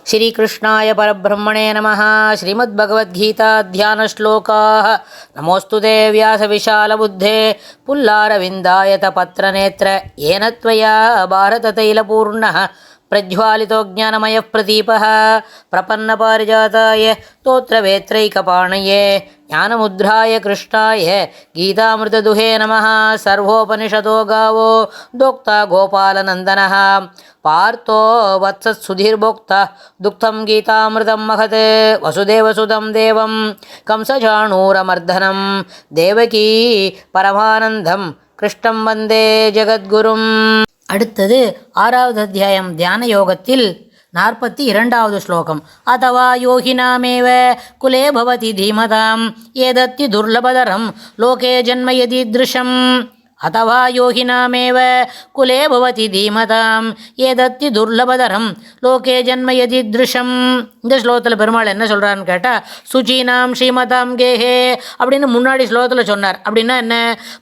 श्रीकृष्णाय परब्रह्मणे नमः। श्रीमद्भगवद्गीता ध्यानश्लोकाः। नमोऽस्तुते व्यासविशालबुद्धे पुल्लारविन्दायतपत्रनेत्र येन त्वया भारततैलपूर्णः प्रज्वालितो ज्ञानमयः प्रदीपः प्रपन्नपारिजाताय स्तोत्रवेत्रैकपाणये ज्ञानमुद्राय कृष्णाय गीतामृतदुहे नमः। सर्वोपनिषदो गावो दोक्ता गोपालनन्दनः पार्थो वत्सत्सुधीर्भोक्ता दुग्धं गीतामृतं महत् वसुदेवसुतं देवं कंसचाणूरमर्दनं देवकी परमानन्दं कृष्णं वन्दे जगद्गुरुम्. அடுத்தது 6வது அத்தியாயம் தியான யோகத்தில் 42வது ஸ்லோகம். அதவா யோகினாமேவ குலே பவதி தீமதாம் ஏதத்தி துர்லபதரம் லோகே ஜன்ம யதீத்ருஷம். அதவா யோகினாமேவ குலே பவதி தீமதாம் ஏதத்தி துர்லபதரம் லோகே ஜன்ம யதீத்ருஷம். இந்த ஸ்லோகத்தில் பெருமாள் என்ன சொல்கிறான்னு கேட்டால், சுச்சீனாம் ஸ்ரீமதாம் கேஹே அப்படின்னு முன்னாடி ஸ்லோகத்தில் சொன்னார். அப்படின்னா என்ன?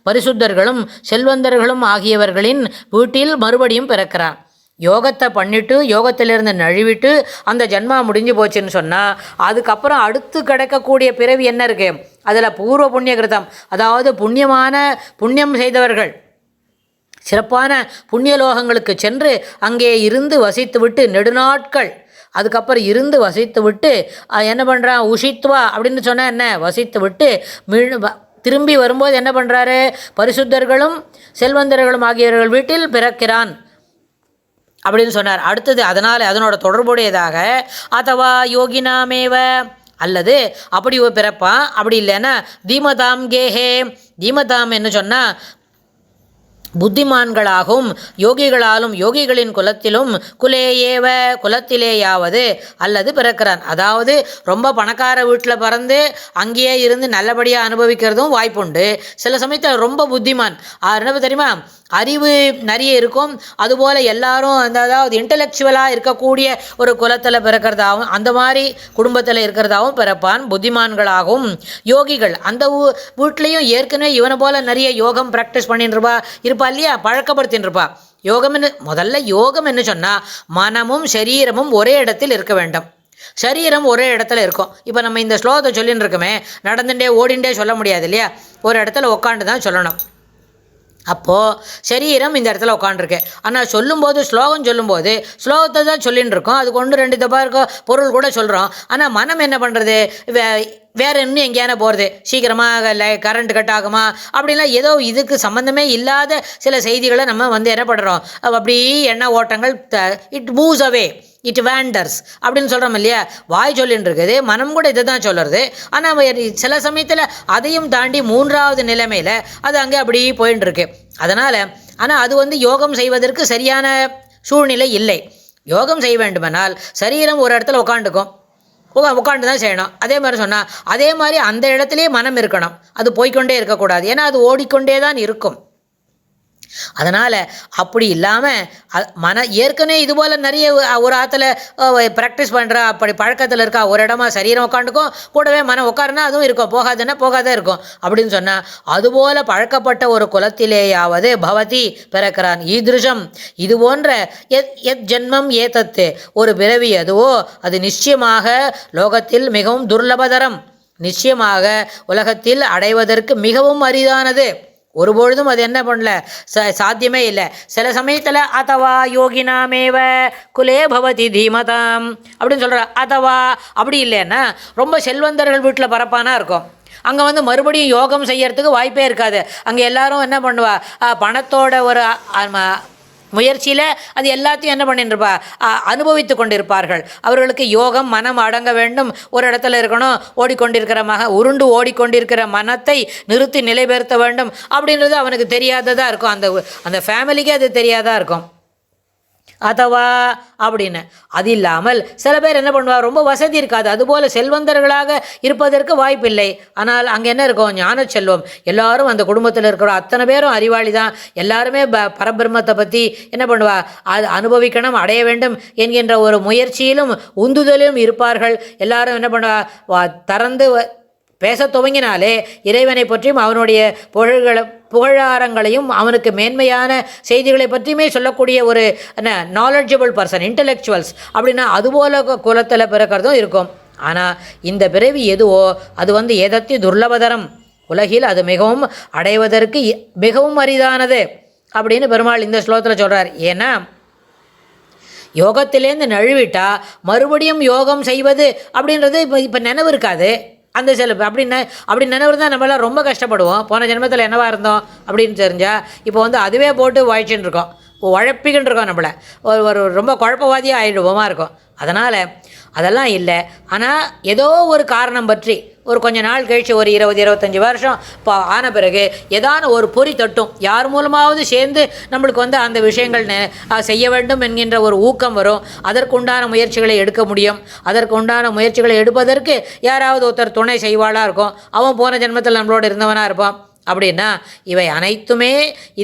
பரிசுத்தர்களும் செல்வந்தர்களும் ஆகியவர்களின் வீட்டில் மறுபடியும் பிறக்கிறான். யோகத்தை பண்ணிவிட்டு யோகத்திலிருந்து நழுவிட்டு அந்த ஜன்மா முடிஞ்சு போச்சுன்னு சொன்னால் அதுக்கப்புறம் அடுத்து கிடைக்கக்கூடிய பிறவி என்ன இருக்குது? அதில் பூர்வ புண்ணிய கிருதம், அதாவது புண்ணியம் செய்தவர்கள் சிறப்பான புண்ணியலோகங்களுக்கு சென்று அங்கே இருந்து வசித்து விட்டு நெடுநாட்கள் அதுக்கப்புறம் இருந்து வசித்து விட்டு என்ன பண்ணுறான்? உஷித்வா அப்படின்னு சொன்னால் என்ன? வசித்து விட்டு திரும்பி வரும்போது என்ன பண்ணுறாரு? பரிசுத்தர்களும் செல்வந்தர்களும் ஆகியவர்கள் வீட்டில் பிறக்கிறான் அப்படின்னு சொன்னார். அடுத்தது அதனோட தொடர்புடையதாக அதவா யோகினாமேவ, அல்லது அப்படி பிறப்பான். அப்படி இல்லைன்னா தீமதாம் கேஹே. தீமதாம் என்ன சொன்னால் புத்திமான்களாகவும் யோகிகளாலும் யோகிகளின் குலத்திலும் குலேயேவ குலத்திலேயாவது அல்லது பிறக்கிறான். அதாவது ரொம்ப பணக்கார வீட்டில் பிறந்து அங்கேயே இருந்து நல்லபடியாக அனுபவிக்கிறதும் வாய்ப்புண்டு. சில சமயத்தில் ரொம்ப புத்திமான் என்ன தெரியுமா, அறிவு நிறைய இருக்கும், அதுபோல் எல்லாரும் அதாவது இன்டலெக்சுவலாக இருக்கக்கூடிய ஒரு குலத்தில் பிறக்கிறதாகவும் அந்த மாதிரி குடும்பத்தில் இருக்கிறதாகவும் பிறப்பான். புத்திமான்களாகவும் யோகிகள் அந்த வீட்லேயும் ஏற்கனவே இவனை போல் நிறைய யோகம் ப்ராக்டிஸ் பண்ணிட்டுருப்பா இல்லையா, பழக்கப்படுத்தின்றிருப்பா. முதல்ல யோகம் என்ன சொன்னால் மனமும் சரீரமும் ஒரே இடத்தில் இருக்க வேண்டும். சரீரம் ஒரே இடத்துல இருக்கும். இப்போ நம்ம இந்த ஸ்லோகத்தை சொல்லின்னு இருக்கோமே, நடந்துட்டே ஓடிண்டே சொல்ல முடியாது இல்லையா, ஒரு இடத்துல உட்காந்து தான் சொல்லணும். அப்போது சரீரம் இந்த இடத்துல உட்காண்டிருக்கு. ஆனால் சொல்லும்போது ஸ்லோகம் சொல்லும்போது ஸ்லோகத்தை தான் சொல்லின்னு இருக்கோம். அது கொண்டு 2 தப்பா இருக்க பொருள் கூட சொல்கிறோம். ஆனால் மனம் என்ன பண்ணுறது? வேறு இன்னும் எங்கேயான போகிறது, சீக்கிரமாக கரண்ட் கட் ஆகுமா அப்படின்லாம் ஏதோ இதுக்கு சம்மந்தமே இல்லாத சில செய்திகளை நம்ம என்ன பண்ணுறோம்? அப்படி எண்ண ஓட்டங்கள் இட் மூவ்ஸ் அவே, இட் வேண்டர்ஸ் அப்படின்னு சொல்கிறோம் இல்லையா. வாய் சொல்லின்னு இருக்குது, மனம் கூட இதை தான் சொல்கிறது. ஆனால் சில சமயத்தில் அதையும் தாண்டி 3வது நிலைமையில் அது அங்கே அப்படி போயின்னு இருக்கு. அதனால் ஆனால் அது யோகம் செய்வதற்கு சரியான சூழ்நிலை இல்லை. யோகம் செய்ய வேண்டுமென்றால் சரீரம் ஒரு இடத்துல உட்காந்து தான் செய்யணும். அதே மாதிரி சொன்னால் அதே மாதிரி அந்த இடத்துலையே மனம் இருக்கணும். அது போய்கொண்டே இருக்கக்கூடாது, ஏன்னா அது ஓடிக்கொண்டே தான் இருக்கும். அதனால் அப்படி இல்லாமல் ஏற்கனவே இதுபோல் நிறைய ஒரு ஆற்றுல ப்ராக்டிஸ் பண்ணுறா, அப்படி பழக்கத்தில் இருக்கா, ஒரு இடமா சரீரம் உட்காந்துக்கும், கூடவே மனம் உட்காருனா அதுவும் இருக்கும், போகாதுன்னா போகாதே இருக்கும் அப்படின்னு சொன்னால் அதுபோல் பழக்கப்பட்ட ஒரு குலத்திலேயாவது பவதி பிறக்கிறான். ஈதிருஷம் இது போன்ற எத் ஜென்மம் ஏதத்து ஒரு பிறவி அதுவோ அது நிச்சயமாக லோகத்தில் மிகவும் துர்லபதரம், நிச்சயமாக உலகத்தில் அடைவதற்கு மிகவும் அரிதானது. ஒருபொழுதும் அது என்ன பண்ணல, சாத்தியமே இல்லை. சில சமயத்தில் அதவா யோகினாமேவ குலே பவதி தீமதாம் அப்படின்னு சொல்கிற. அதவா அப்படி இல்லைன்னா ரொம்ப செல்வந்தர்கள் வீட்டில் பரப்பானா இருக்கும். அங்கே மறுபடியும் யோகம் செய்யறதுக்கு வாய்ப்பே இருக்காது. அங்கே எல்லாரும் என்ன பண்ணுவா, பணத்தோட ஒரு முயற்சியில் அது எல்லாத்தையும் என்ன பண்ணிருப்பா, அனுபவித்து கொண்டிருப்பார்கள். அவர்களுக்கு யோகம் மனம் அடங்க வேண்டும், ஒரு இடத்துல இருக்கணும், உருண்டு ஓடிக்கொண்டிருக்கிற மனத்தை நிறுத்தி நிலைபெறுத்த வேண்டும் அப்படின்றது அவனுக்கு தெரியாததாக இருக்கும். அந்த ஃபேமிலிக்கே அது தெரியாதா இருக்கும். அதவா அப்படின்னு. அது இல்லாமல் சில பேர் என்ன பண்ணுவார், ரொம்ப வசதி இருக்காது, அதுபோல் செல்வந்தர்களாக இருப்பதற்கு வாய்ப்பில்லை. ஆனால் அங்கே என்ன இருக்கும்? ஞான செல்வம். எல்லாரும் அந்த குடும்பத்தில் இருக்கிற அத்தனை பேரும் அறிவாளி தான். எல்லாருமே பரபிரம்மத்தை பற்றி என்ன பண்ணுவா, அது அனுபவிக்கணும், அடைய வேண்டும் என்கின்ற ஒரு முயற்சியிலும் உந்துதலும் இருப்பார்கள். எல்லாரும் என்ன பண்ணுவா, திறந்து பேசத் துவங்கினாலே இறைவனை பற்றியும் அவனுடைய புகழாரங்களையும் அவனுக்கு மேன்மையான செய்திகளை பற்றியுமே சொல்லக்கூடிய ஒரு நாலெட்ஜபிள் பர்சன், இன்டலெக்சுவல்ஸ் அப்படின்னா அதுபோல குலத்தில் பிறக்கிறதும் இருக்கும். ஆனால் இந்த பிறவி எதுவோ அது ஏதத்தி துர்லபதரம், உலகில் அது மிகவும் அடைவதற்கு மிகவும் அரிதானது அப்படின்னு பெருமாள் இந்த ஸ்லோகத்தில் சொல்கிறார். ஏன்னா யோகத்திலேருந்து நழுவிட்டா மறுபடியும் யோகம் செய்வது அப்படின்றது இப்போ நினைவு இருக்காது. அந்த சில அப்படி நினைவு தான் நம்மளாம் ரொம்ப கஷ்டப்படுவோம். போன ஜென்மத்தில் என்னவா இருந்தோம் அப்படின்னு தெரிஞ்சால் இப்போ அதுவே போட்டு வாய்ச்சின்னு இருக்கோம், உழப்பிக்கின்னு இருக்கோம், நம்மளை ஒரு ரொம்ப குழப்பவாதியாக ஆகிடுவோமா இருக்கும். அதனால் அதெல்லாம் இல்லை. ஆனால் ஏதோ ஒரு காரணம் பற்றி ஒரு கொஞ்ச நாள் கழித்து ஒரு 20-25 வருஷம் இப்போ ஆன பிறகு ஏதான ஒரு பொறி தட்டும், யார் மூலமாவது சேர்ந்து நம்மளுக்கு அந்த விஷயங்கள் செய்ய வேண்டும் என்கின்ற ஒரு ஊக்கம் வரும். அதற்குண்டான முயற்சிகளை எடுக்க முடியும். அதற்குண்டான முயற்சிகளை எடுப்பதற்கு யாராவது ஒருத்தர் துணை செய்வாளாக இருக்கும். அவன் போன ஜென்மத்தில் நம்மளோட இருந்தவனாக இருப்பான். அப்படின்னா இவை அனைத்துமே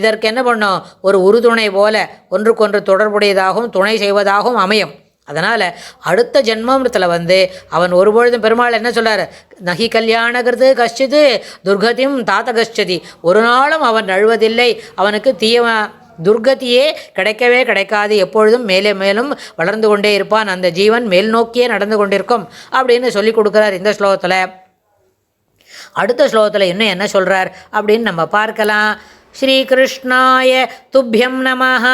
இதற்கு என்ன பண்ணும், ஒரு உறுதுணை போல ஒன்றுக்கொன்று தொடர்புடையதாகவும் துணை செய்வதாகவும் அமையும். அதனால் அடுத்த ஜென்மத்தில் அவன் ஒருபொழுதும் பெருமாள் என்ன சொல்கிறார், நகி கல்யாணகிறது கஷ்டிது துர்கதியும் தாத்த கஷ்டதி, ஒரு நாளும் அவன் நழுவதில்லை, அவனுக்கு துர்கதியே கிடைக்கவே கிடைக்காது, எப்பொழுதும் மேலே மேலும் வளர்ந்து கொண்டே இருப்பான், அந்த ஜீவன் மேல் நோக்கியே நடந்து கொண்டிருக்கும் அப்படின்னு சொல்லி கொடுக்குறார் இந்த ஸ்லோகத்தில். அடுத்த ஸ்லோகத்தில் இன்னும் என்ன சொல்கிறார் அப்படின்னு நம்ம பார்க்கலாம். ஸ்ரீ கிருஷ்ணாய துப்யம் நமஹ.